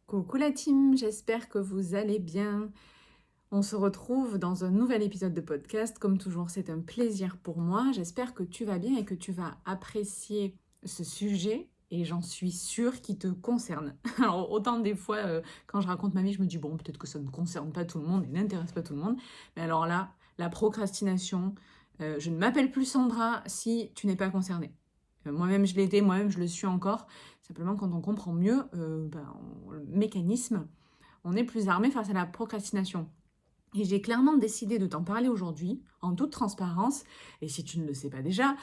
Coucou la team, j'espère que vous allez bien. On se retrouve dans un nouvel épisode de podcast. Comme toujours, c'est un plaisir pour moi. J'espère que tu vas bien et que tu vas apprécier ce sujet et j'en suis sûre qu'il te concerne. Alors autant des fois, quand je raconte ma vie, je me dis bon, peut-être que ça ne concerne pas tout le monde et n'intéresse pas tout le monde. Mais alors là, la procrastination, je ne m'appelle plus Sandra si tu n'es pas concernée. Moi-même, je l'ai été, moi-même, je le suis encore. Simplement, quand on comprend mieux le mécanisme, on est plus armé face à la procrastination. Et j'ai clairement décidé de t'en parler aujourd'hui, en toute transparence, et si tu ne le sais pas déjà,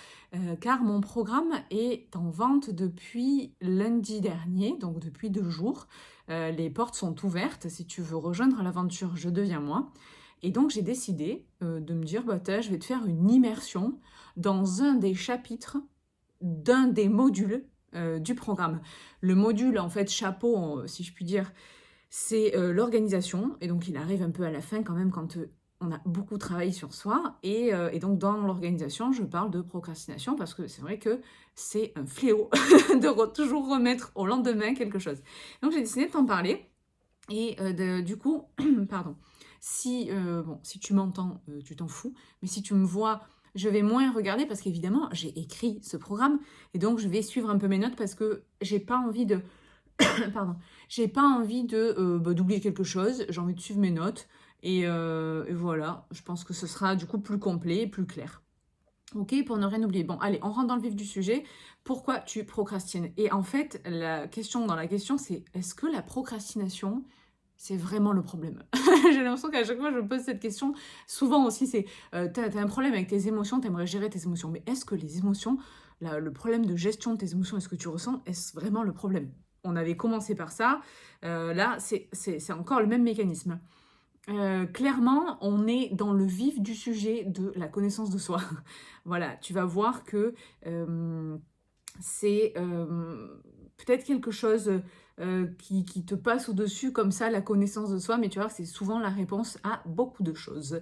car mon programme est en vente depuis lundi dernier, donc depuis 2 jours. Les portes sont ouvertes, si tu veux rejoindre l'aventure Je deviens moi. Et donc j'ai décidé de me dire, je vais te faire une immersion dans un des chapitres d'un des modules du programme. Le module, en fait, chapeau, si je puis dire, c'est l'organisation. Et donc, il arrive un peu à la fin quand même quand on a beaucoup travaillé sur soi. Et donc, dans l'organisation, je parle de procrastination parce que c'est vrai que c'est un fléau de toujours remettre au lendemain quelque chose. Donc, j'ai décidé de t'en parler. Et du coup, pardon, si tu m'entends, tu t'en fous, mais si tu me vois, je vais moins regarder parce qu'évidemment, j'ai écrit ce programme et donc je vais suivre un peu mes notes parce que j'ai pas envie de, pardon, j'ai pas envie d'oublier quelque chose, j'ai envie de suivre mes notes et voilà, je pense que ce sera du coup plus complet, plus clair. Ok, pour ne rien oublier. Bon, allez, on rentre dans le vif du sujet. Pourquoi tu procrastines? Et en fait, la question dans la question, c'est est-ce que la procrastination, c'est vraiment le problème? J'ai l'impression qu'à chaque fois, je me pose cette question. Souvent aussi, c'est t'as un problème avec tes émotions, t'aimerais gérer tes émotions. Mais est-ce que les émotions, le problème de gestion de tes émotions, est-ce que tu ressens, est-ce vraiment le problème? On avait commencé par ça. Là, c'est encore le même mécanisme. Clairement, on est dans le vif du sujet de la connaissance de soi. Voilà, tu vas voir que c'est peut-être quelque chose qui te passe au-dessus comme ça, la connaissance de soi, mais tu vois, c'est souvent la réponse à beaucoup de choses.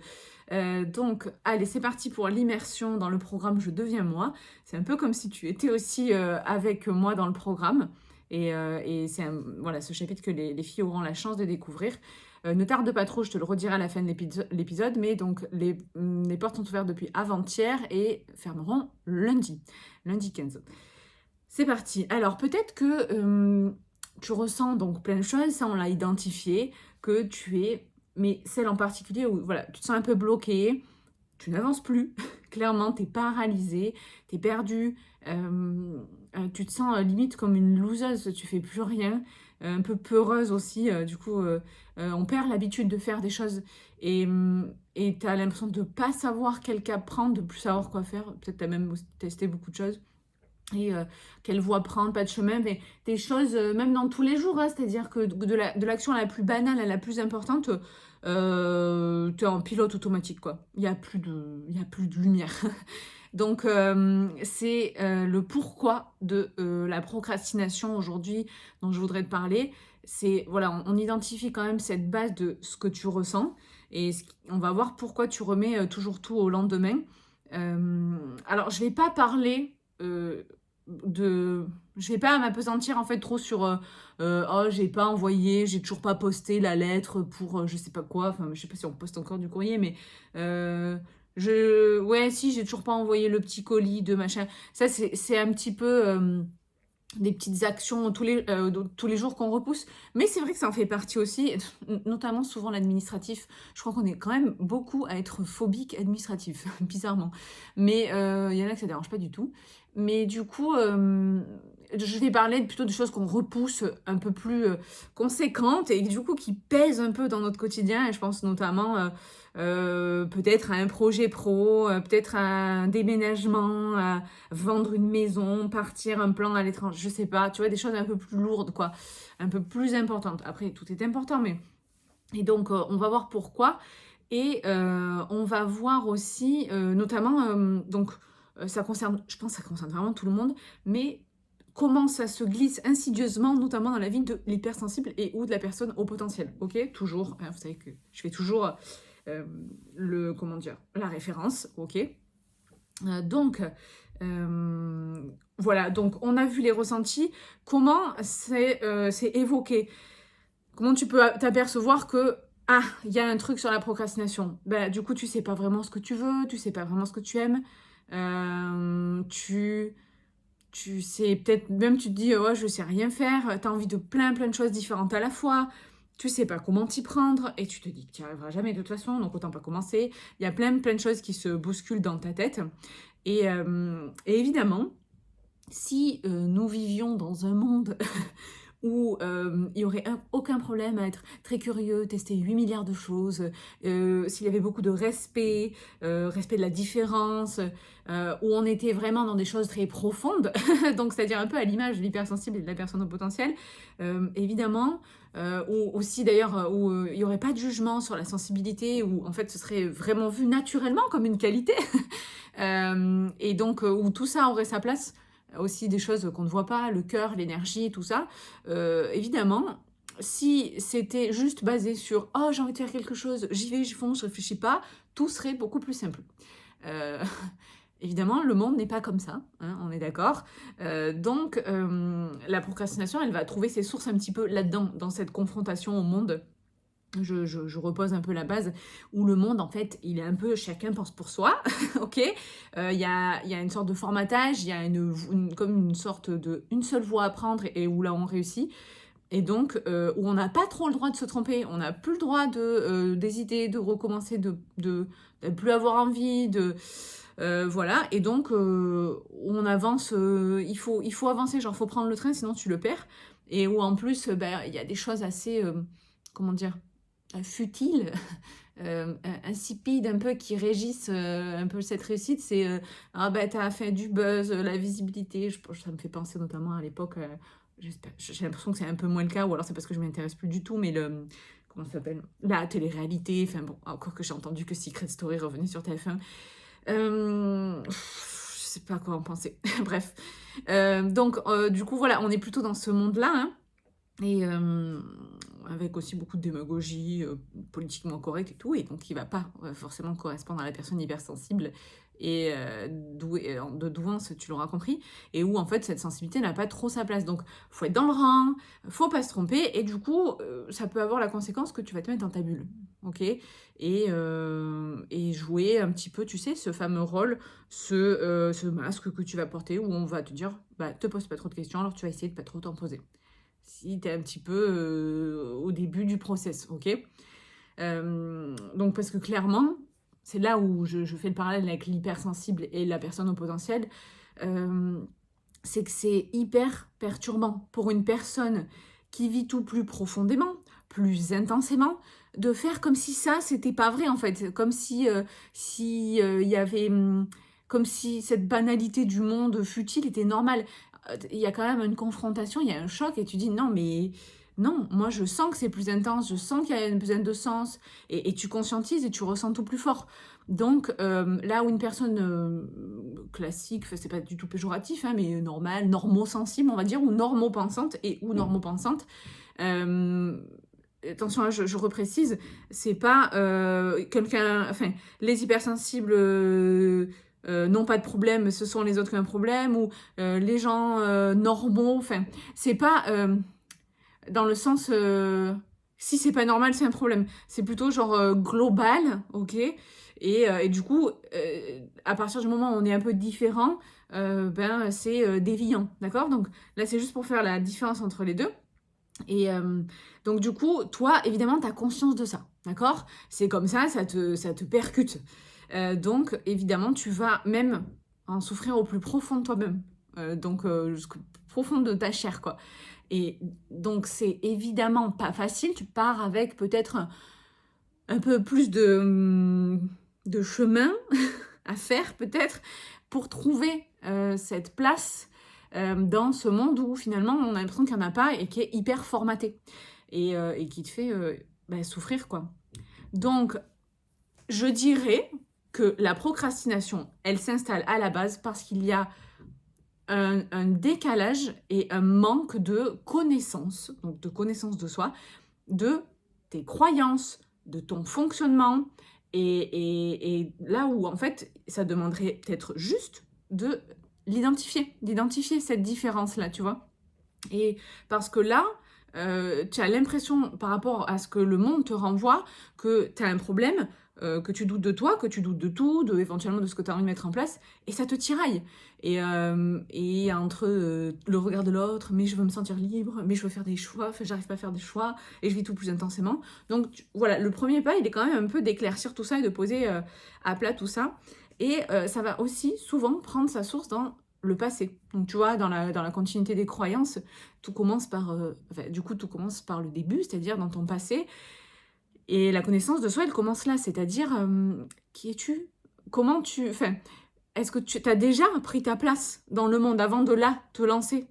Donc, allez, c'est parti pour l'immersion dans le programme Je deviens moi. C'est un peu comme si tu étais aussi avec moi dans le programme. Et c'est voilà, ce chapitre que les filles auront la chance de découvrir. Ne tarde pas trop, je te le redirai à la fin de l'épisode, mais donc les portes sont ouvertes depuis avant-hier et fermeront lundi 15. C'est parti. Alors peut-être que tu ressens donc plein de choses, ça on l'a identifié, que tu es, mais celle en particulier où voilà, tu te sens un peu bloqué, tu n'avances plus, clairement, tu es paralysé, tu es perdu, tu te sens limite comme une loseuse, tu fais plus rien, un peu peureuse aussi, on perd l'habitude de faire des choses et tu as l'impression de ne pas savoir quel cap prendre, de plus savoir quoi faire, peut-être tu as même testé beaucoup de choses et quelle voie prendre, pas de chemin, mais des choses, même dans tous les jours, hein, c'est-à-dire que de l'action la plus banale à la plus importante, tu es en pilote automatique, quoi. Il y a plus de lumière. Donc, c'est le pourquoi de la procrastination aujourd'hui dont je voudrais te parler. C'est, voilà, on identifie quand même cette base de ce que tu ressens et on va voir pourquoi tu remets toujours tout au lendemain. Alors, je vais pas parler de... Je vais pas m'apesantir en fait trop sur oh j'ai pas envoyé, j'ai toujours pas posté la lettre pour je sais pas quoi, enfin je sais pas si on poste encore du courrier mais ouais si j'ai toujours pas envoyé le petit colis de machin. Ça c'est un petit peu des petites actions tous les jours qu'on repousse. Mais c'est vrai que ça en fait partie aussi, notamment souvent l'administratif. Je crois qu'on est quand même beaucoup à être phobique administratif, bizarrement. Mais il y en a que ça dérange pas du tout. Mais du coup, je vais parler plutôt de choses qu'on repousse un peu plus conséquentes et du coup qui pèsent un peu dans notre quotidien. Et je pense notamment peut-être à un projet pro, peut-être à un déménagement, à vendre une maison, partir un plan à l'étranger, je sais pas, tu vois, des choses un peu plus lourdes, quoi, un peu plus importantes. Après, tout est important, mais... Et donc, on va voir pourquoi. Et on va voir aussi, notamment, ça concerne, je pense que ça concerne vraiment tout le monde, mais comment ça se glisse insidieusement, notamment dans la vie de l'hypersensible et ou de la personne au potentiel, ok? Toujours, hein, vous savez que je fais toujours comment dire, la référence, ok? Donc, voilà, donc on a vu les ressentis. Comment c'est évoqué? comment tu peux t'apercevoir que ah, il y a un truc sur la procrastination. Ben, du coup, tu sais pas vraiment ce que tu veux, tu sais pas vraiment ce que tu aimes. Tu sais peut-être même tu te dis ouais, je sais rien faire, tu as envie de plein de choses différentes à la fois. Tu sais pas comment t'y prendre et tu te dis que tu n'y arriveras jamais de toute façon, donc autant pas commencer. Il y a plein de choses qui se bousculent dans ta tête. Et évidemment, si nous vivions dans un monde où il n'y aurait aucun problème à être très curieux, tester 8 milliards de choses, s'il y avait beaucoup de respect, respect de la différence, où on était vraiment dans des choses très profondes, donc c'est-à-dire un peu à l'image de l'hypersensible et de la personne au potentiel, évidemment, ou aussi d'ailleurs où il n'y aurait pas de jugement sur la sensibilité, où en fait ce serait vraiment vu naturellement comme une qualité, et donc où tout ça aurait sa place, aussi des choses qu'on ne voit pas, le cœur, l'énergie, tout ça. Évidemment, si c'était juste basé sur « Oh, j'ai envie de faire quelque chose, j'y vais, j'y fonce, je réfléchis pas », tout serait beaucoup plus simple. Évidemment, le monde n'est pas comme ça, hein, on est d'accord. Donc, la procrastination, elle va trouver ses sources un petit peu là-dedans, dans cette confrontation au monde. Je repose un peu la base, où le monde, en fait, il est un peu chacun pense pour soi, ok. Il y a une sorte de formatage, il y a comme une sorte de une seule voie à prendre et où là on réussit. Et donc, où on n'a pas trop le droit de se tromper, on n'a plus le droit d'hésiter, de recommencer, de plus avoir envie, voilà. Et donc, on avance, il faut avancer, genre, faut prendre le train, sinon tu le perds. Et où en plus, il y a des choses assez, comment dire, futiles, insipides un peu, qui régissent un peu cette réussite. C'est ah ben t'as fait du buzz, la visibilité. Ça me fait penser notamment à l'époque, j'ai l'impression que c'est un peu moins le cas, ou alors c'est parce que je m'intéresse plus du tout, mais comment ça s'appelle, la télé-réalité, enfin bon, encore que j'ai entendu que Secret Story revenait sur TF1. Je sais pas quoi en penser. Bref. Donc, du coup, voilà, on est plutôt dans ce monde-là, hein. Et avec aussi beaucoup de démagogie, politiquement correcte et tout, et donc il va pas forcément correspondre à la personne hypersensible et de douance, tu l'auras compris, et où en fait cette sensibilité n'a pas trop sa place. Donc faut être dans le rang, faut pas se tromper, et du coup ça peut avoir la conséquence que tu vas te mettre dans ta bulle, ok, et jouer un petit peu, tu sais, ce fameux rôle, ce masque que tu vas porter, où on va te dire, bah te pose pas trop de questions, alors tu vas essayer de pas trop t'en poser si tu es un petit peu au début du process, ok. Donc parce que clairement, c'est là où je fais le parallèle avec l'hypersensible et la personne au potentiel, c'est que c'est hyper perturbant pour une personne qui vit tout plus profondément, plus intensément, de faire comme si ça, c'était pas vrai en fait, comme si il y avait... comme si cette banalité du monde futile était normale. Il y a quand même une confrontation, il y a un choc, et tu dis non, mais non, moi je sens que c'est plus intense, je sens qu'il y a une besoin de sens, et tu conscientises et tu ressens tout plus fort. Donc là où une personne classique, c'est pas du tout péjoratif, hein, mais normale, normo-sensible, on va dire, ou normo-pensante, ou normo-pensante, attention, là, je reprécise, c'est pas quelqu'un, enfin, les hypersensibles n'ont pas de problème, ce sont les autres qui ont un problème, ou les gens normaux, enfin, c'est pas dans le sens, si c'est pas normal, c'est un problème. C'est plutôt genre global, ok, et du coup, à partir du moment où on est un peu différent, c'est déviant, d'accord. Donc là, c'est juste pour faire la différence entre les deux. Et donc du coup, toi, évidemment, tu as conscience de ça, d'accord? C'est comme ça te percute. Donc évidemment, tu vas même en souffrir au plus profond de toi-même. Donc jusqu'au profond de ta chair, quoi. Et donc c'est évidemment pas facile. Tu pars avec peut-être un peu plus de chemin à faire, peut-être, pour trouver cette place dans ce monde où finalement on a l'impression qu'il n'y en a pas et qui est hyper formaté et qui te fait souffrir, quoi. Donc, je dirais que la procrastination, elle s'installe à la base parce qu'il y a un décalage et un manque de connaissance, donc de connaissance de soi, de tes croyances, de ton fonctionnement, et là où en fait ça demanderait peut-être juste d'identifier cette différence-là, tu vois. Et parce que là, tu as l'impression, par rapport à ce que le monde te renvoie, que tu as un problème, que tu doutes de toi, que tu doutes de tout, éventuellement de ce que tu as envie de mettre en place, et ça te tiraille. Et entre le regard de l'autre, mais je veux me sentir libre, mais je veux faire des choix, enfin, j'arrive pas à faire des choix, et je vis tout plus intensément. Donc voilà, le premier pas, il est quand même un peu d'éclaircir tout ça et de poser à plat tout ça. Et ça va aussi souvent prendre sa source dans le passé. Donc tu vois, dans la continuité des croyances, tout commence par, tout commence par le début, c'est-à-dire dans ton passé. Et la connaissance de soi, elle commence là, c'est-à-dire qui es-tu? Comment tu... Enfin, est-ce que tu as déjà pris ta place dans le monde avant de là te lancer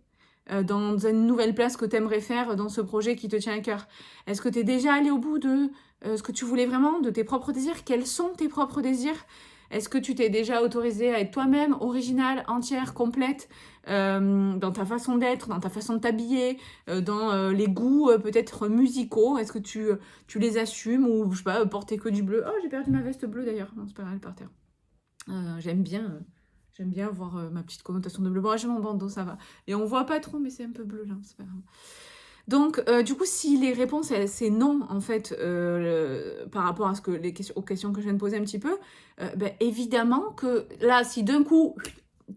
dans une nouvelle place que tu aimerais faire dans ce projet qui te tient à cœur? Est-ce que tu es déjà allé au bout de ce que tu voulais vraiment, de tes propres désirs? Quels sont tes propres désirs? Est-ce que tu t'es déjà autorisé à être toi-même, originale, entière, complète, dans ta façon d'être, dans ta façon de t'habiller, dans les goûts peut-être musicaux? Est-ce que tu les assumes ou, je sais pas, porter que du bleu? Oh, j'ai perdu ma veste bleue d'ailleurs. Non, c'est pas grave, elle est par terre. J'aime bien voir ma petite connotation de bleu. Bon, j'ai mon bandeau, ça va. Et on voit pas trop, mais c'est un peu bleu là, c'est pas grave. Donc, du coup, si les réponses, c'est non, en fait, par rapport à aux questions que je viens de poser un petit peu, évidemment que là, si d'un coup,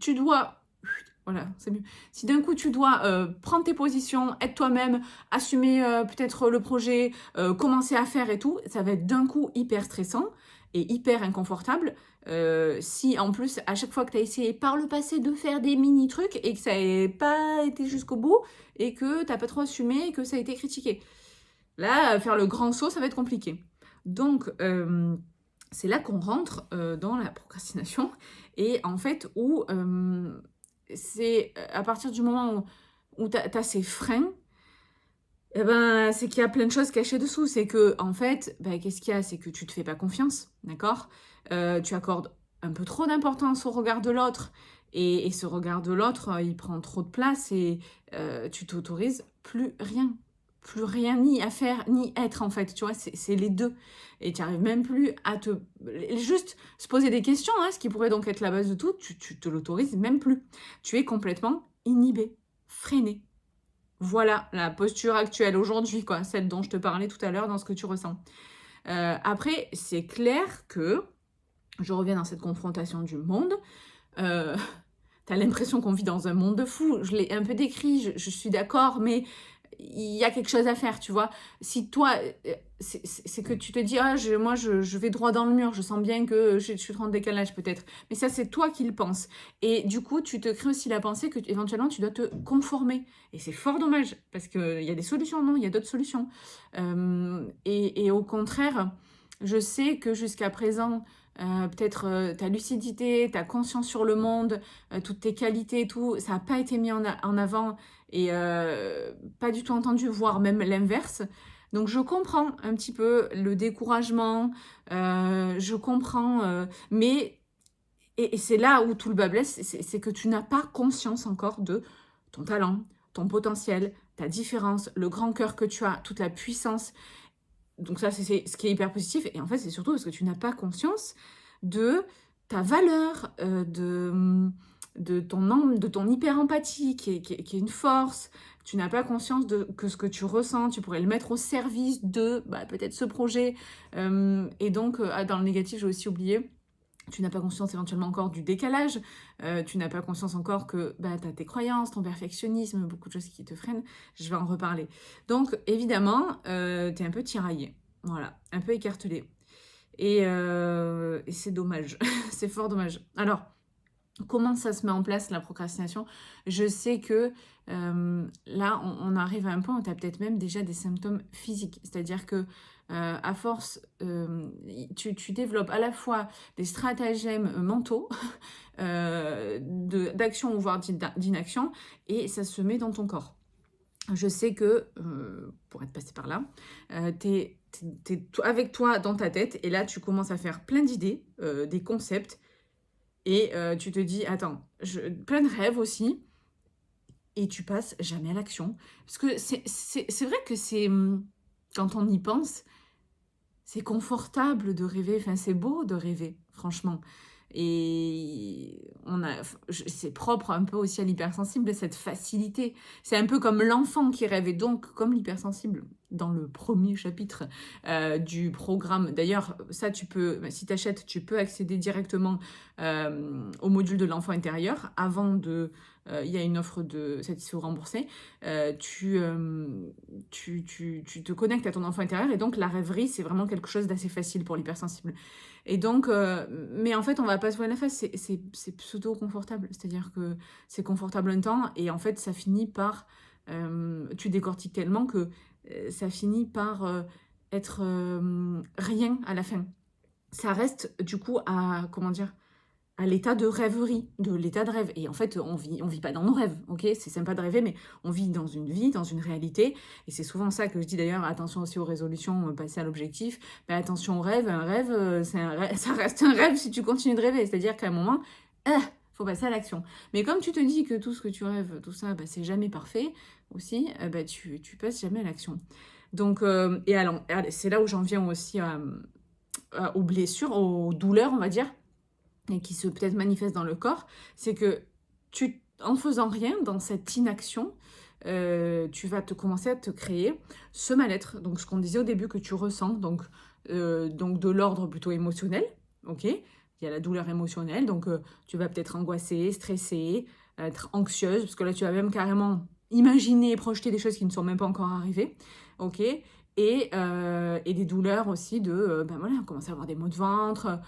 tu dois... Voilà, c'est mieux. Si d'un coup, tu dois prendre tes positions, être toi-même, assumer peut-être le projet, commencer à faire et tout, ça va être d'un coup hyper stressant et hyper inconfortable. Si en plus, à chaque fois que tu as essayé par le passé de faire des mini-trucs et que ça n'ait pas été jusqu'au bout et que tu n'as pas trop assumé et que ça a été critiqué. Là, faire le grand saut, ça va être compliqué. Donc, c'est là qu'on rentre dans la procrastination et en fait où c'est à partir du moment où tu as ces freins, eh ben, c'est qu'il y a plein de choses cachées dessous. C'est que, en fait, qu'est-ce qu'il y a? C'est que tu te fais pas confiance, d'accord? Tu accordes un peu trop d'importance au regard de l'autre. Et ce regard de l'autre, il prend trop de place et tu t'autorises plus rien. Plus rien ni à faire, ni être, en fait. Tu vois, c'est les deux. Et tu n'arrives même plus à te... Juste se poser des questions, hein, ce qui pourrait donc être la base de tout, tu te l'autorises même plus. Tu es complètement inhibé, freiné. Voilà la posture actuelle aujourd'hui, quoi, celle dont je te parlais tout à l'heure dans ce que tu ressens. Après, c'est clair que, je reviens dans cette confrontation du monde, t'as l'impression qu'on vit dans un monde de fous. Je l'ai un peu décrit, je suis d'accord, mais il y a quelque chose à faire, tu vois. Si toi, c'est que tu te dis, moi, je vais droit dans le mur, je sens bien que je suis trop en décalage peut-être. Mais ça, c'est toi qui le penses. Et du coup, tu te crées aussi la pensée que éventuellement, tu dois te conformer. Et c'est fort dommage, parce qu'il y a des solutions, non, il y a d'autres solutions. Et au contraire, je sais que jusqu'à présent, peut-être ta lucidité, ta conscience sur le monde, toutes tes qualités et tout, ça n'a pas été mis en avant et pas du tout entendu, voire même l'inverse. Donc je comprends un petit peu le découragement, je comprends, mais et c'est là où tout le bas blesse, c'est que tu n'as pas conscience encore de ton talent, ton potentiel, ta différence, le grand cœur que tu as, toute la puissance. Donc ça, c'est ce qui est hyper positif. Et en fait, c'est surtout parce que tu n'as pas conscience de ta valeur, de ton hyper-empathie, qui est une force. Tu n'as pas conscience que ce que tu ressens, tu pourrais le mettre au service de peut-être ce projet. Et donc, dans le négatif, j'ai aussi oublié, tu n'as pas conscience éventuellement encore du décalage, tu n'as pas conscience encore que tu as tes croyances, ton perfectionnisme, beaucoup de choses qui te freinent, je vais en reparler. Donc évidemment, tu es un peu tiraillé, voilà, un peu écartelé. Et c'est dommage, c'est fort dommage. Alors, comment ça se met en place la procrastination? Je sais que là, on arrive à un point où tu as peut-être même déjà des symptômes physiques. C'est-à-dire que à force, tu développes à la fois des stratagèmes mentaux d'action ou voire d'inaction et ça se met dans ton corps. Je sais que, pour être passé par là, t'es avec toi dans ta tête et là tu commences à faire plein d'idées, des concepts et tu te dis, attends, plein de rêves aussi, et tu passes jamais à l'action. Parce que c'est vrai que quand on y pense, c'est confortable de rêver, enfin c'est beau de rêver, franchement. Et c'est propre un peu aussi à l'hypersensible, cette facilité. C'est un peu comme l'enfant qui rêve, et donc comme l'hypersensible dans le premier chapitre du programme. D'ailleurs, ça, si tu achètes, tu peux accéder directement au module de l'enfant intérieur avant de... Il y a une offre de satisfait ou remboursé. Tu te connectes à ton enfant intérieur, et donc la rêverie, c'est vraiment quelque chose d'assez facile pour l'hypersensible. Et donc, mais en fait, on va pas se voir la face, c'est pseudo-confortable. C'est-à-dire que c'est confortable un temps, et en fait, ça finit par... tu décortiques tellement que ça finit par être rien à la fin. Ça reste du coup à, comment dire, à l'état de rêverie, de l'état de rêve. Et en fait, on vit pas dans nos rêves, ok? C'est sympa de rêver, mais on vit dans une réalité. Et c'est souvent ça que je dis d'ailleurs, attention aussi aux résolutions, passer à l'objectif. Mais attention aux rêves, un rêve, ça reste un rêve si tu continues de rêver. C'est-à-dire qu'à un moment, faut passer à l'action. Mais comme tu te dis que tout ce que tu rêves, tout ça, c'est jamais parfait aussi, tu passes jamais à l'action. Donc, et alors, c'est là où j'en viens aussi aux blessures, aux douleurs, on va dire, et qui se peut-être manifestent dans le corps, c'est que en faisant rien, dans cette inaction, tu vas commencer à te créer ce mal-être. Donc, ce qu'on disait au début que tu ressens, donc de l'ordre plutôt émotionnel, ok? Il y a la douleur émotionnelle, donc tu vas peut-être angoisser, stresser, être anxieuse, parce que là, tu vas même carrément imaginer et projeter des choses qui ne sont même pas encore arrivées, ok? Et des douleurs aussi commencer à avoir des maux de ventre,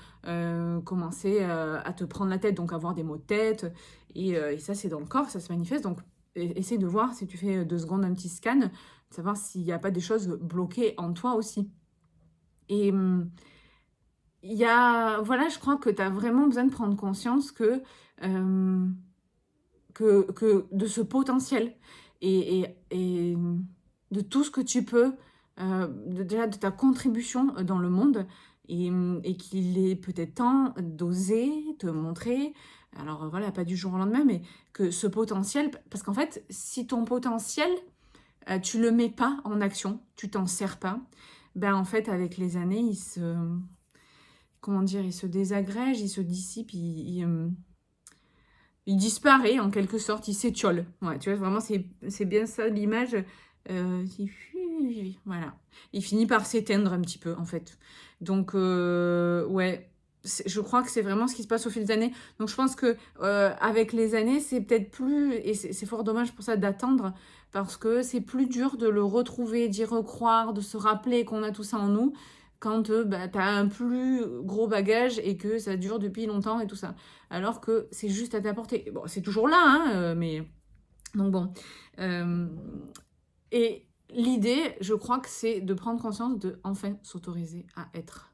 commencer à te prendre la tête, donc avoir des maux de tête. Et ça, c'est dans le corps, ça se manifeste. Donc, essaie de voir, si tu fais 2 secondes un petit scan, de savoir s'il n'y a pas des choses bloquées en toi aussi. Et voilà, je crois que tu as vraiment besoin de prendre conscience que de ce potentiel et de tout ce que tu peux, déjà de ta contribution dans le monde, et qu'il est peut-être temps d'oser te montrer, alors voilà, pas du jour au lendemain, mais que ce potentiel, parce qu'en fait, si ton potentiel, tu le mets pas en action, tu t'en sers pas, ben en fait, avec les années, comment dire, il se désagrège, il se dissipe, il disparaît en quelque sorte, il s'étiole. Ouais, tu vois, vraiment, c'est bien ça l'image. Voilà. Il finit par s'éteindre un petit peu, en fait. Donc, ouais, je crois que c'est vraiment ce qui se passe au fil des années. Donc, je pense que avec les années, c'est peut-être plus... Et c'est fort dommage pour ça d'attendre, parce que c'est plus dur de le retrouver, d'y recroire, de se rappeler qu'on a tout ça en nous, quand tu as un plus gros bagage et que ça dure depuis longtemps et tout ça. Alors que c'est juste à ta portée. Bon, c'est toujours là, hein, mais... Donc bon. Et l'idée, je crois que c'est de prendre conscience de enfin s'autoriser à être.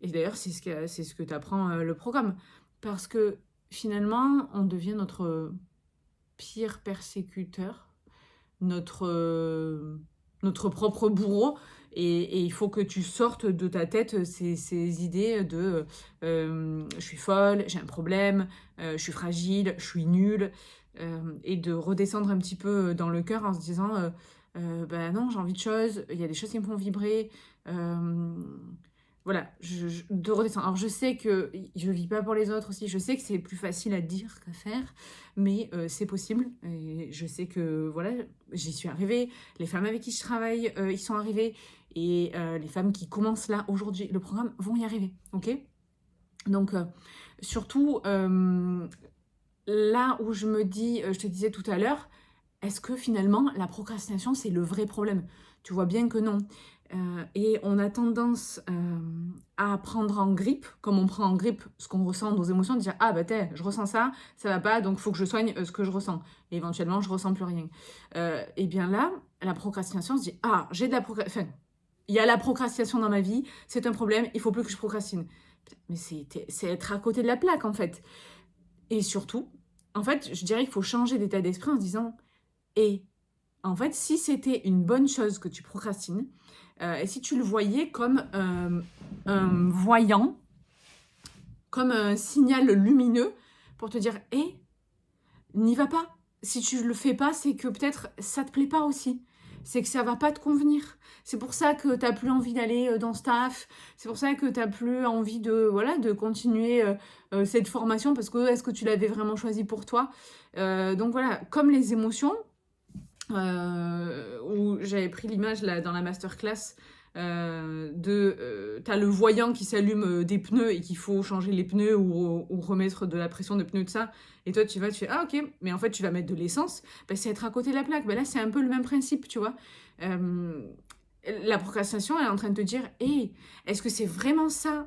Et d'ailleurs, c'est ce que t'apprend le programme. Parce que finalement, on devient notre pire persécuteur, notre propre bourreau. Et il faut que tu sortes de ta tête ces idées de je suis folle, j'ai un problème, je suis fragile, je suis nulle, et de redescendre un petit peu dans le cœur en se disant bah non, j'ai envie de choses, il y a des choses qui me font vibrer. Voilà, de redescendre. Alors je sais que je vis pas pour les autres aussi, je sais que c'est plus facile à dire qu'à faire, mais c'est possible. Et je sais que voilà, j'y suis arrivée. Les femmes avec qui je travaille, y sont arrivées. Et les femmes qui commencent là aujourd'hui le programme vont y arriver, ok? Donc surtout là où je me dis, je te disais tout à l'heure, est-ce que finalement la procrastination c'est le vrai problème? Tu vois bien que non. Et on a tendance à prendre en grippe, comme on prend en grippe ce qu'on ressent, nos émotions, de dire ah bah t'es, je ressens ça, ça va pas, donc il faut que je soigne ce que je ressens. Et éventuellement je ressens plus rien. Et bien là, la procrastination se dit ah j'ai de la procrastination, enfin, il y a la procrastination dans ma vie, c'est un problème, il faut plus que je procrastine. Mais c'est être à côté de la plaque en fait. Et surtout, en fait, je dirais qu'il faut changer d'état d'esprit en se disant et en fait, si c'était une bonne chose que tu procrastines, et si tu le voyais comme un voyant, comme un signal lumineux pour te dire n'y va pas. Si tu le fais pas, c'est que peut-être ça te plaît pas aussi. c'est que ça va pas te convenir. C'est pour ça que tu n'as plus envie d'aller dans ce taf. C'est pour ça que tu n'as plus envie de continuer cette formation parce que est-ce que tu l'avais vraiment choisi pour toi? Donc voilà, comme les émotions, où j'avais pris l'image là dans la masterclass t'as le voyant qui s'allume des pneus et qu'il faut changer les pneus ou remettre de la pression de pneus de ça, et toi tu fais ah ok, mais en fait tu vas mettre de l'essence, c'est être à côté de la plaque. Là c'est un peu le même principe, tu vois. La procrastination, elle est en train de te dire hey, est-ce que c'est vraiment ça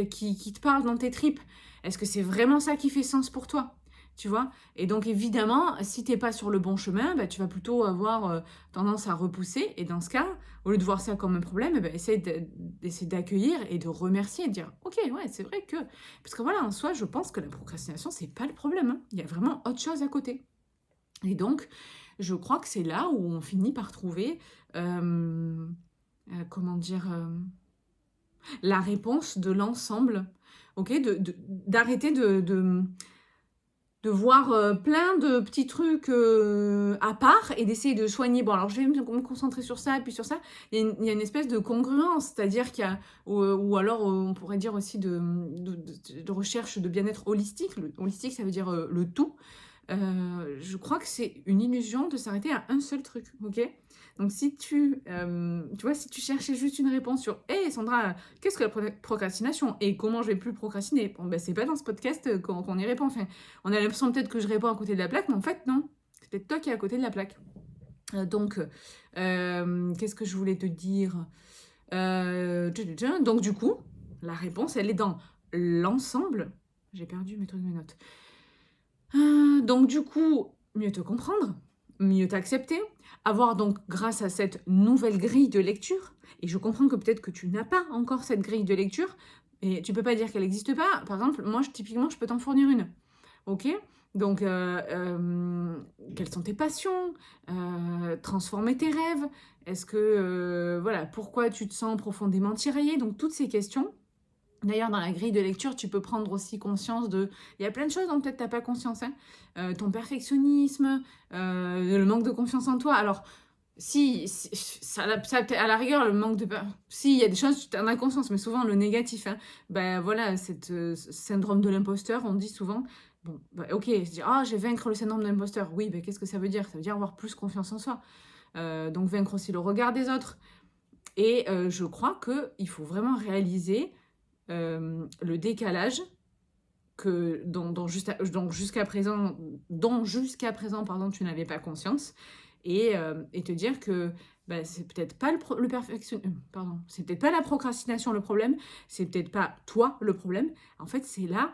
qui te parle dans tes tripes? Est-ce que c'est vraiment ça qui fait sens pour toi? Tu vois. Et donc évidemment, si t'es pas sur le bon chemin, tu vas plutôt avoir tendance à repousser. Et dans ce cas, au lieu de voir ça comme un problème, essaye d'accueillir et de remercier et de dire ok, ouais, c'est vrai que... Parce que voilà, en soi, je pense que la procrastination, c'est pas le problème, hein. Il y a vraiment autre chose à côté. Et donc, je crois que c'est là où on finit par trouver, comment dire, la réponse de l'ensemble. Ok, d'arrêter de voir plein de petits trucs à part et d'essayer de soigner. Bon, alors je vais me concentrer sur ça, puis sur ça. Il y a une espèce de congruence, c'est-à-dire qu'il y a, ou alors on pourrait dire aussi de recherche de bien-être holistique. Le holistique, ça veut dire le tout. Je crois que c'est une illusion de s'arrêter à un seul truc, ok? Donc si tu vois, si tu cherchais juste une réponse sur « Hey Sandra, qu'est-ce que la procrastination et comment je vais plus procrastiner ?» Bon, c'est pas dans ce podcast qu'on y répond. Enfin, on a l'impression peut-être que je réponds à côté de la plaque, mais en fait, non. C'est peut-être toi qui es à côté de la plaque. Donc, qu'est-ce que je voulais te dire? Donc, du coup, la réponse, elle est dans l'ensemble. J'ai perdu mes trucs, mes notes. Donc du coup, mieux te comprendre, mieux t'accepter, avoir donc grâce à cette nouvelle grille de lecture, et je comprends que peut-être que tu n'as pas encore cette grille de lecture, et tu peux pas dire qu'elle n'existe pas. Par exemple, moi typiquement je peux t'en fournir une, ok? Donc quelles sont tes passions? Transformer tes rêves? Est-ce que, voilà, pourquoi tu te sens profondément tiraillé? Donc toutes ces questions. D'ailleurs, dans la grille de lecture, tu peux prendre aussi conscience de... Il y a plein de choses dont peut-être tu n'as pas conscience. Hein. Ton perfectionnisme, le manque de confiance en toi. Alors, si ça, à la rigueur, le manque de... Si, il y a des choses, tu en as conscience, mais souvent le négatif. Hein. Voilà, ce syndrome de l'imposteur, on dit souvent... Bon, ok, se dire, ah, je vais vaincre le syndrome de l'imposteur. Oui, qu'est-ce que ça veut dire? Ça veut dire avoir plus confiance en soi. Donc, vaincre aussi le regard des autres. Et je crois qu'il faut vraiment réaliser... le décalage dont jusqu'à présent pardon, tu n'avais pas conscience, et te dire que c'est peut-être pas c'est peut-être pas la procrastination le problème, c'est peut-être pas toi le problème, en fait c'est la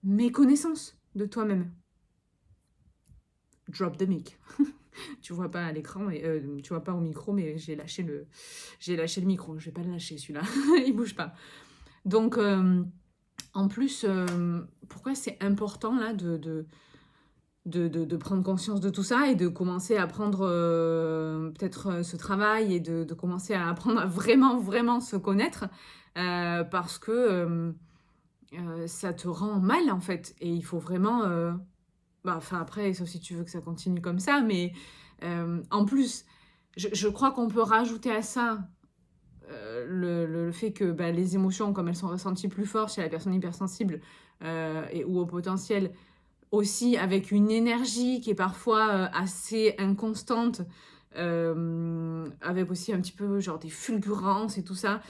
méconnaissance de toi-même. Drop the mic. Tu vois pas à l'écran, tu vois pas au micro, mais j'ai lâché le micro, je vais pas le lâcher celui-là, il bouge pas. Donc, en plus, pourquoi c'est important là de prendre conscience de tout ça et de commencer à prendre peut-être ce travail et de commencer à apprendre à vraiment, vraiment se connaître parce que ça te rend mal en fait. Et il faut vraiment... après, sauf si tu veux que ça continue comme ça, mais en plus, je crois qu'on peut rajouter à ça... le fait que les émotions, comme elles sont ressenties plus fort chez la personne hypersensible ou au potentiel, aussi avec une énergie qui est parfois assez inconstante, avec aussi un petit peu genre des fulgurances et tout ça,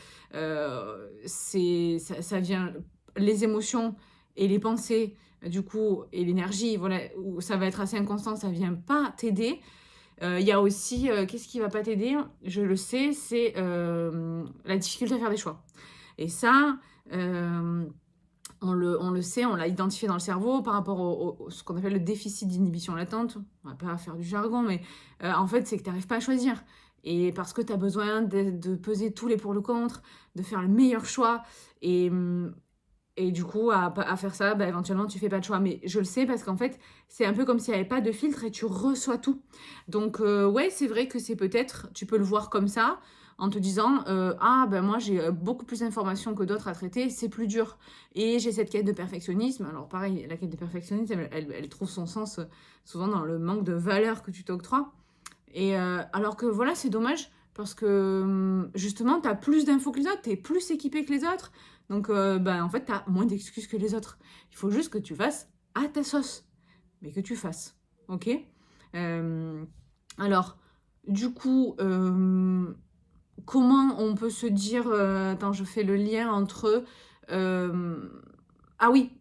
ça vient, les émotions et les pensées, du coup, et l'énergie, voilà, où ça va être assez inconstant, ça vient pas t'aider. Il y a aussi, qu'est-ce qui va pas t'aider? Je le sais, c'est la difficulté à faire des choix. Et ça, on le sait, on l'a identifié dans le cerveau par rapport au ce qu'on appelle le déficit d'inhibition latente. On va pas faire du jargon, mais en fait, c'est que tu n'arrives pas à choisir. Et parce que tu as besoin de peser tous les pour le contre, de faire le meilleur choix. Et du coup, à faire ça, éventuellement, tu fais pas de choix. Mais je le sais parce qu'en fait, c'est un peu comme s'il n'y avait pas de filtre et tu reçois tout. Donc, ouais, c'est vrai que c'est peut-être, tu peux le voir comme ça, en te disant, moi, j'ai beaucoup plus d'informations que d'autres à traiter, c'est plus dur. Et j'ai cette quête de perfectionnisme. Alors, pareil, la quête de perfectionnisme, elle trouve son sens souvent dans le manque de valeur que tu t'octroies. Et alors que voilà, c'est dommage parce que justement, tu as plus d'infos que les autres, tu es plus équipé que les autres. Donc, en fait, tu as moins d'excuses que les autres. Il faut juste que tu fasses à ta sauce, mais que tu fasses. Ok. Euh, alors, du coup, comment on peut se dire... attends, je fais le lien entre... ah oui,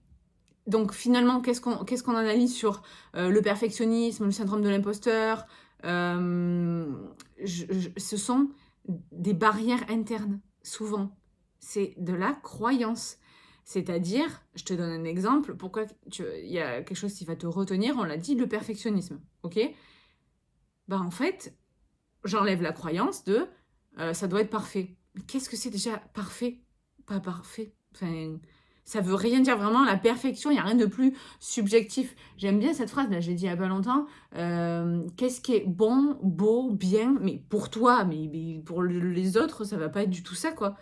donc finalement, qu'est-ce qu'on analyse sur le perfectionnisme, le syndrome de l'imposteur ce sont des barrières internes, souvent. C'est de la croyance. C'est-à-dire, je te donne un exemple, il y a quelque chose qui va te retenir, on l'a dit, le perfectionnisme. Ok. En fait, j'enlève la croyance de ça doit être parfait. Mais qu'est-ce que c'est déjà parfait? Pas parfait. Enfin, ça veut rien dire vraiment. La perfection, il n'y a rien de plus subjectif. J'aime bien cette phrase, là, j'ai dit il n'y a pas longtemps. Qu'est-ce qui est bon, beau, bien, mais pour toi, mais pour les autres, ça va pas être du tout ça, quoi.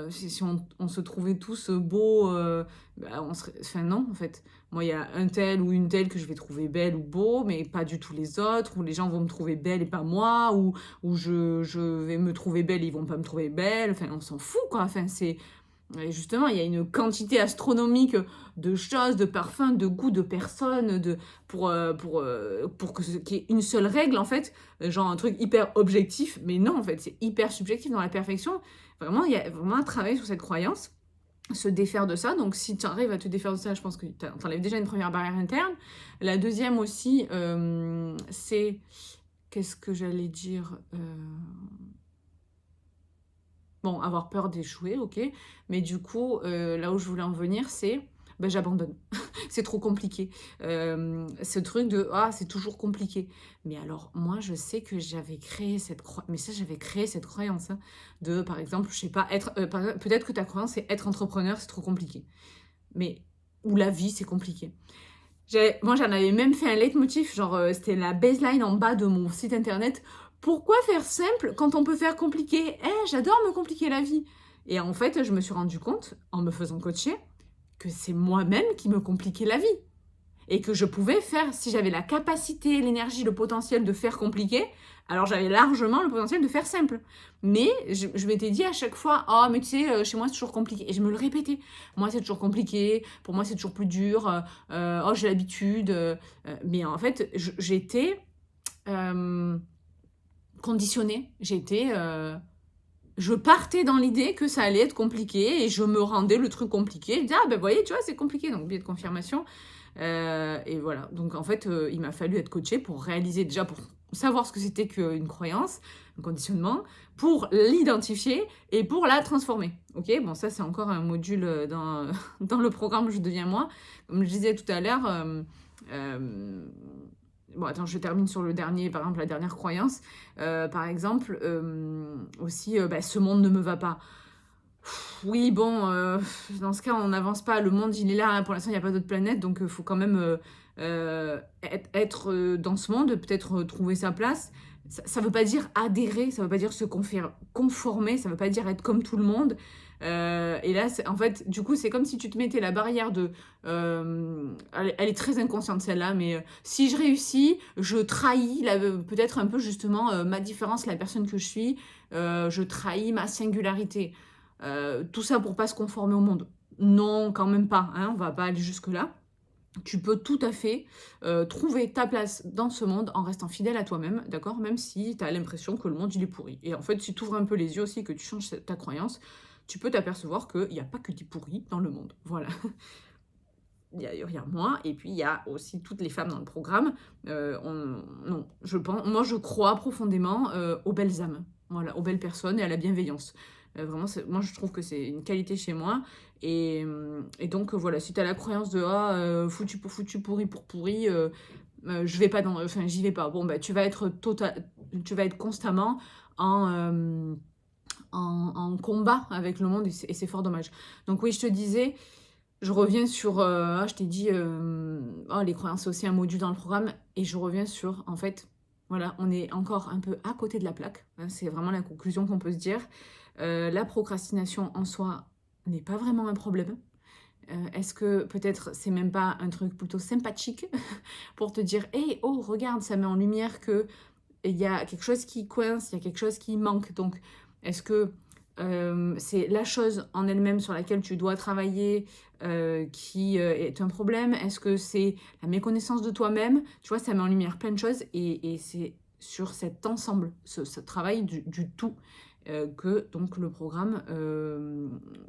Si on se trouvait tous beaux, on serait... Enfin, non, en fait. Moi, il y a un tel ou une telle que je vais trouver belle ou beau, mais pas du tout les autres, ou les gens vont me trouver belle et pas moi, ou je vais me trouver belle et ils vont pas me trouver belle. Enfin, on s'en fout, quoi. Enfin, c'est... Et justement, il y a une quantité astronomique de choses, de parfums, de goûts, de personnes, pour qu'il y ait une seule règle, en fait, genre un truc hyper objectif, mais non, en fait, c'est hyper subjectif dans la perfection. Vraiment, il y a vraiment un travail sur cette croyance, se défaire de ça. Donc, si tu arrives à te défaire de ça, je pense que tu enlèves déjà une première barrière interne. La deuxième aussi, c'est... Qu'est-ce que j'allais dire Bon, avoir peur d'échouer, ok. Mais du coup, là où je voulais en venir, c'est... j'abandonne. C'est trop compliqué. Ce truc de ah, c'est toujours compliqué. Mais alors, moi, je sais que j'avais créé j'avais créé cette croyance hein, de, par exemple, je sais pas, peut-être que ta croyance, c'est être entrepreneur, c'est trop compliqué. Mais, ou la vie, c'est compliqué. Moi, j'en avais même fait un leitmotiv, genre, c'était la baseline en bas de mon site internet. Pourquoi faire simple quand on peut faire compliqué? J'adore me compliquer la vie. Et en fait, je me suis rendu compte, en me faisant coacher, que c'est moi-même qui me compliquais la vie. Et que je pouvais faire, si j'avais la capacité, l'énergie, le potentiel de faire compliqué, alors j'avais largement le potentiel de faire simple. Mais je m'étais dit à chaque fois, oh mais tu sais, chez moi c'est toujours compliqué. Et je me le répétais. Moi c'est toujours compliqué, pour moi c'est toujours plus dur, oh j'ai l'habitude. Mais en fait, j'étais conditionnée. Je partais dans l'idée que ça allait être compliqué et je me rendais le truc compliqué. Je disais, ah ben voyez, tu vois, c'est compliqué. Donc biais de confirmation. Et voilà. Donc en fait, il m'a fallu être coachée pour réaliser, déjà pour savoir ce que c'était qu'une croyance, un conditionnement, pour l'identifier et pour la transformer. Ok, bon, ça c'est encore un module dans le programme Je deviens moi. Comme je disais tout à l'heure, bon, attends, je termine sur le dernier, par exemple, la dernière croyance. Par exemple, aussi, ce monde ne me va pas. Oui, bon, dans ce cas, on n'avance pas. Le monde, il est là. Pour l'instant, il n'y a pas d'autre planète. Donc, il faut quand même être dans ce monde, peut-être trouver sa place. Ça ne veut pas dire adhérer, ça ne veut pas dire se conformer, ça ne veut pas dire être comme tout le monde. Et là, en fait, du coup, c'est comme si tu te mettais la barrière de... elle est très inconsciente, celle-là, mais si je réussis, je trahis peut-être un peu justement ma différence, la personne que je suis. Je trahis ma singularité. Tout ça pour pas se conformer au monde. Non, quand même pas, hein, on va pas aller jusque-là. Tu peux tout à fait trouver ta place dans ce monde en restant fidèle à toi-même, d'accord? Même si tu as l'impression que le monde, il est pourri. Et en fait, si tu ouvres un peu les yeux aussi, que tu changes ta croyance, tu peux t'apercevoir qu'il n'y a pas que des pourris dans le monde. Voilà. Il y a moi, et puis il y a aussi toutes les femmes dans le programme. Non, moi je crois profondément aux belles âmes, voilà, aux belles personnes et à la bienveillance. Vraiment, moi je trouve que c'est une qualité chez moi. Et donc voilà, si tu as la croyance de foutu pour foutu, pourri pour pourri, je vais pas enfin j'y vais pas. Bon, tu vas être constamment en, en combat avec le monde et c'est fort dommage. Donc oui, je te disais, je reviens sur, je t'ai dit, les croyances, c'est aussi un module dans le programme, et je reviens sur, en fait, voilà, on est encore un peu à côté de la plaque, hein, c'est vraiment la conclusion qu'on peut se dire. La procrastination en soi n'est pas vraiment un problème. Est-ce que peut-être c'est même pas un truc plutôt sympathique pour te dire, hey, oh, regarde, ça met en lumière que il y a quelque chose qui coince, il y a quelque chose qui manque. Donc, est-ce que c'est la chose en elle-même sur laquelle tu dois travailler qui est un problème? Est-ce que c'est la méconnaissance de toi-même? Tu vois, ça met en lumière plein de choses et c'est sur cet ensemble, ce travail du tout, que donc le programme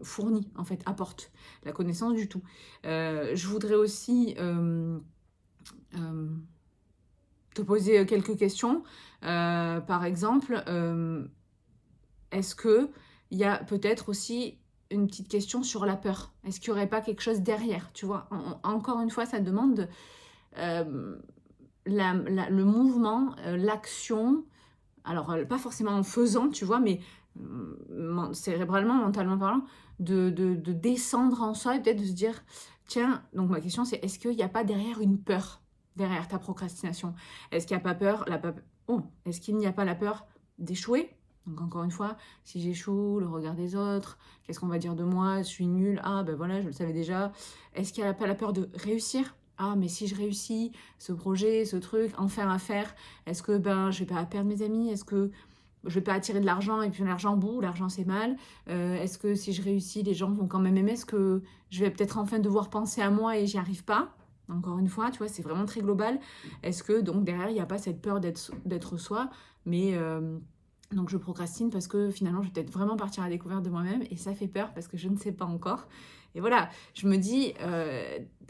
fournit, en fait, apporte la connaissance du tout. Je voudrais aussi te poser quelques questions. Par exemple, est-ce que il y a peut-être aussi une petite question sur la peur? Est-ce qu'il n'y aurait pas quelque chose derrière? Tu vois, encore une fois, ça demande euh, le mouvement, l'action. Alors, pas forcément en faisant, tu vois, mais cérébralement, mentalement parlant, de descendre en soi et peut-être de se dire, tiens, donc ma question c'est, est-ce qu'il n'y a pas derrière une peur, derrière ta procrastination? Est-ce qu'il n'y a pas peur, est-ce qu'il n'y a pas la peur d'échouer? Donc encore une fois, si j'échoue, le regard des autres, qu'est-ce qu'on va dire de moi? Je suis nulle, ah ben voilà, je le savais déjà. Est-ce qu'il n'y a pas la peur de réussir? Ah, mais si je réussis ce projet, ce truc, enfin à faire, est-ce que je vais pas perdre mes amis? Est-ce que je vais pas attirer de l'argent et puis l'argent bout, l'argent c'est mal? Est-ce que si je réussis, les gens vont quand même aimer? Est-ce que je vais peut-être enfin devoir penser à moi et j'y arrive pas? Encore une fois, tu vois, c'est vraiment très global. Est-ce que donc derrière, il n'y a pas cette peur d'être soi, mais donc je procrastine parce que finalement, je vais peut-être vraiment partir à la découverte de moi-même et ça fait peur parce que je ne sais pas encore. Et voilà, je me dis,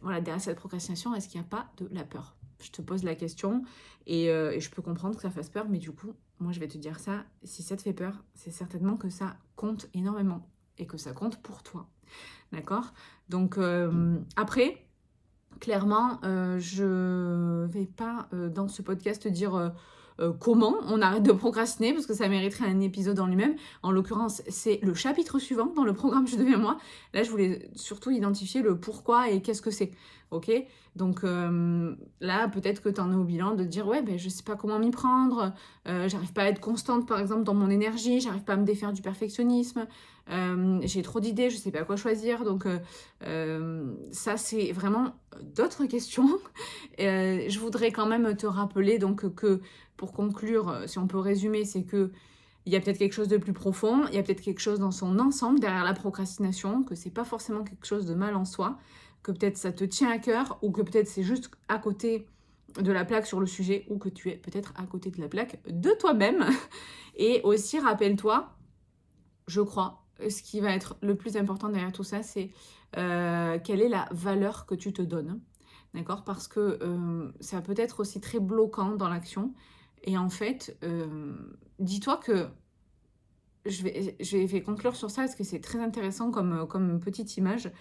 voilà, derrière cette procrastination, est-ce qu'il n'y a pas de la peur? Je te pose la question et je peux comprendre que ça fasse peur, mais du coup, moi je vais te dire ça, si ça te fait peur, c'est certainement que ça compte énormément et que ça compte pour toi. D'accord? Donc après, clairement, je vais pas dans ce podcast te dire comment on arrête de procrastiner parce que ça mériterait un épisode en lui-même. En l'occurrence, c'est le chapitre suivant dans le programme Je deviens moi. Là, je voulais surtout identifier le pourquoi et qu'est-ce que c'est. Ok? Donc là, peut-être que tu en es au bilan de te dire ouais, ben je sais pas comment m'y prendre, j'arrive pas à être constante par exemple dans mon énergie, j'arrive pas à me défaire du perfectionnisme, j'ai trop d'idées, je sais pas quoi choisir. Donc ça, c'est vraiment d'autres questions. Je voudrais quand même te rappeler donc que pour conclure, si on peut résumer, c'est que il y a peut-être quelque chose de plus profond, il y a peut-être quelque chose dans son ensemble derrière la procrastination, que c'est pas forcément quelque chose de mal en soi, que peut-être ça te tient à cœur, ou que peut-être c'est juste à côté de la plaque sur le sujet, ou que tu es peut-être à côté de la plaque de toi-même. Et aussi, rappelle-toi, je crois, ce qui va être le plus important derrière tout ça, c'est quelle est la valeur que tu te donnes. D'accord? Parce que ça peut être aussi très bloquant dans l'action. Et en fait, dis-toi que je vais conclure sur ça parce que c'est très intéressant comme petite image.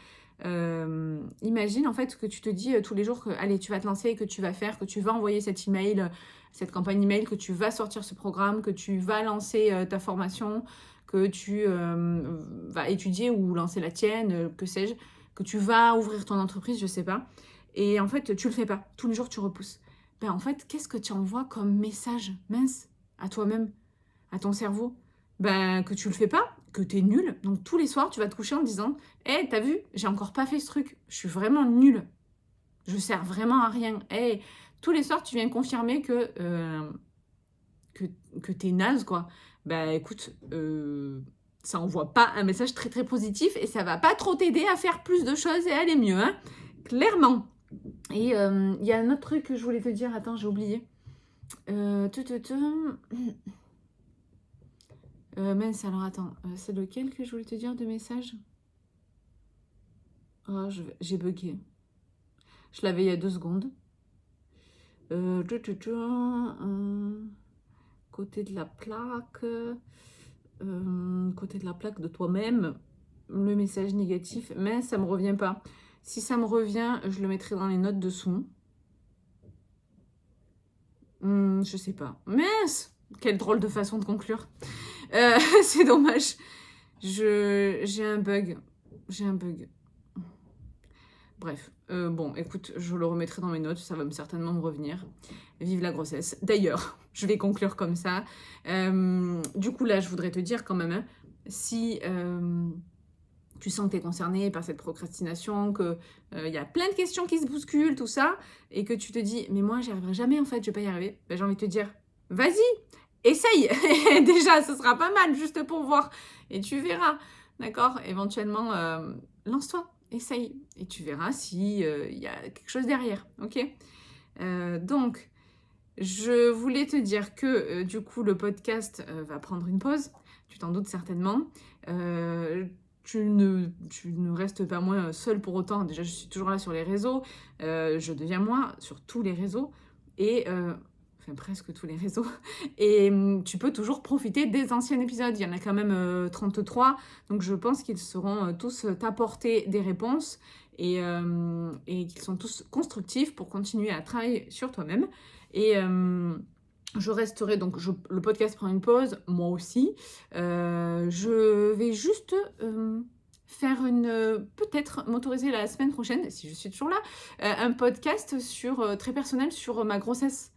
Imagine en fait que tu te dis tous les jours que allez, tu vas te lancer, que tu vas faire, que tu vas envoyer cet email, cette campagne email, que tu vas sortir ce programme, que tu vas lancer ta formation, que tu vas étudier ou lancer la tienne, que sais-je, que tu vas ouvrir ton entreprise, je sais pas. Et en fait, tu le fais pas. Tous les jours, tu repousses. Ben en fait, qu'est-ce que tu envoies comme message mince à toi-même, à ton cerveau? Ben que tu le fais pas, que t'es nul. Donc tous les soirs, tu vas te coucher en te disant hey, t'as vu, j'ai encore pas fait ce truc. Je suis vraiment nulle. Je sers vraiment à rien. Hey, tous les soirs, tu viens confirmer que t'es naze, quoi. Ben écoute, ça envoie pas un message très très positif et ça va pas trop t'aider à faire plus de choses et à aller mieux, hein. Clairement. Et il y a un autre truc que je voulais te dire. Attends, j'ai oublié. Mince, alors attends. C'est lequel que je voulais te dire de message? Oh, j'ai bugué. Je l'avais il y a 2 secondes. Côté de la plaque. Côté de la plaque de toi-même. Le message négatif. Mais ça me revient pas. Si ça me revient, je le mettrai dans les notes dessous. Je sais pas. Mince! Quelle drôle de façon de conclure. C'est dommage. J'ai un bug. J'ai un bug. Bref, bon, écoute, je le remettrai dans mes notes, ça va certainement me revenir. Vive la grossesse. D'ailleurs, je vais conclure comme ça. Du coup, là, je voudrais te dire quand même, hein, si tu sens que tu es concerné par cette procrastination, qu'il y a plein de questions qui se bousculent, tout ça, et que tu te dis, mais moi, j'y arriverai jamais, en fait, je vais pas y arriver, ben, j'ai envie de te dire, vas-y, essaye. Déjà, ce sera pas mal, juste pour voir. Et tu verras, d'accord? Éventuellement, lance-toi, essaye. Et tu verras s'il y a quelque chose derrière, ok? Donc, je voulais te dire que, du coup, le podcast va prendre une pause. Tu t'en doutes certainement. Tu ne restes pas moins seule pour autant. Déjà, je suis toujours là sur les réseaux. Je deviens moi sur tous les réseaux. Et... enfin, presque tous les réseaux. Et tu peux toujours profiter des anciens épisodes. Il y en a quand même 33. Donc, je pense qu'ils seront tous t'apporter des réponses et qu'ils sont tous constructifs pour continuer à travailler sur toi-même. Et je resterai, donc le podcast prend une pause, moi aussi. Je vais juste faire peut-être m'autoriser la semaine prochaine, si je suis toujours là, un podcast très personnel sur ma grossesse.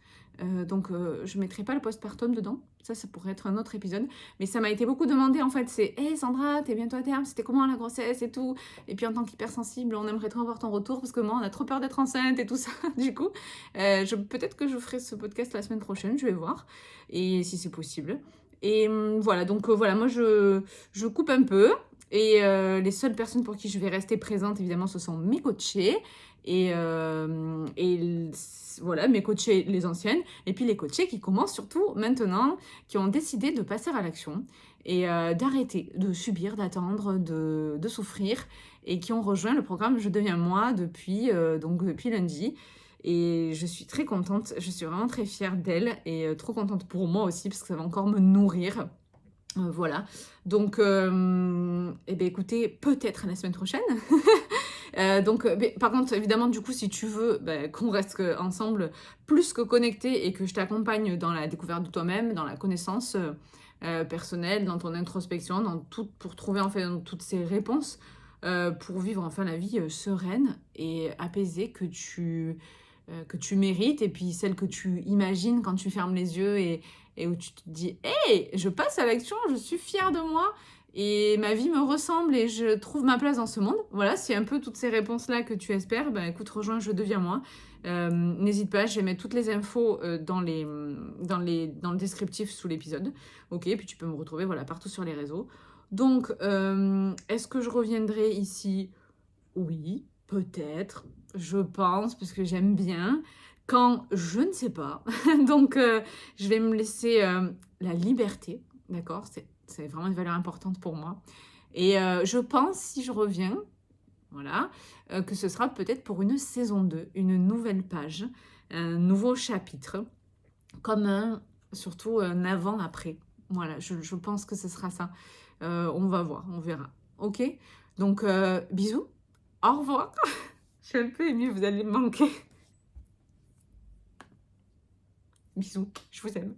Donc je mettrai pas le postpartum dedans, ça pourrait être un autre épisode, mais ça m'a été beaucoup demandé en fait, c'est hey Sandra, t'es bientôt à terme, c'était comment la grossesse et tout, et puis en tant qu'hypersensible, on aimerait trop avoir ton retour parce que moi on a trop peur d'être enceinte et tout ça, du coup, peut-être que je ferai ce podcast la semaine prochaine, je vais voir, et si c'est possible. Et voilà, donc voilà, moi je coupe un peu, et les seules personnes pour qui je vais rester présente, évidemment, ce sont mes coachés, et voilà, mes coachés, les anciennes, et puis les coachés qui commencent surtout maintenant, qui ont décidé de passer à l'action et d'arrêter de subir, d'attendre, de souffrir, et qui ont rejoint le programme Je deviens moi depuis lundi. Et je suis très contente, je suis vraiment très fière d'elle et trop contente pour moi aussi parce que ça va encore me nourrir. Voilà, donc eh bien, écoutez, peut-être la semaine prochaine. Par contre, évidemment, du coup, si tu veux qu'on reste ensemble plus que connectés et que je t'accompagne dans la découverte de toi-même, dans la connaissance personnelle, dans ton introspection, pour trouver en fait toutes ces réponses, pour vivre enfin la vie sereine et apaisée que tu mérites, et puis celle que tu imagines quand tu fermes les yeux et où tu te dis hey, je passe à l'action, je suis fière de moi et ma vie me ressemble et je trouve ma place dans ce monde. Voilà, c'est un peu toutes ces réponses-là que tu espères. Ben écoute, rejoins Je deviens moi. N'hésite pas, je vais mettre toutes les infos dans le descriptif sous l'épisode. Ok, puis tu peux me retrouver voilà, partout sur les réseaux. Donc, est-ce que je reviendrai ici? Oui, peut-être, je pense, parce que j'aime bien. Quand je ne sais pas. Donc, je vais me laisser la liberté, d'accord? C'est vraiment une valeur importante pour moi. Et je pense, si je reviens, voilà, que ce sera peut-être pour une saison 2, une nouvelle page, un nouveau chapitre, surtout un avant-après. Voilà, je pense que ce sera ça. On va voir, on verra. Ok? Donc, bisous. Au revoir. Je suis un peu émue, vous allez me manquer. Bisous, je vous aime.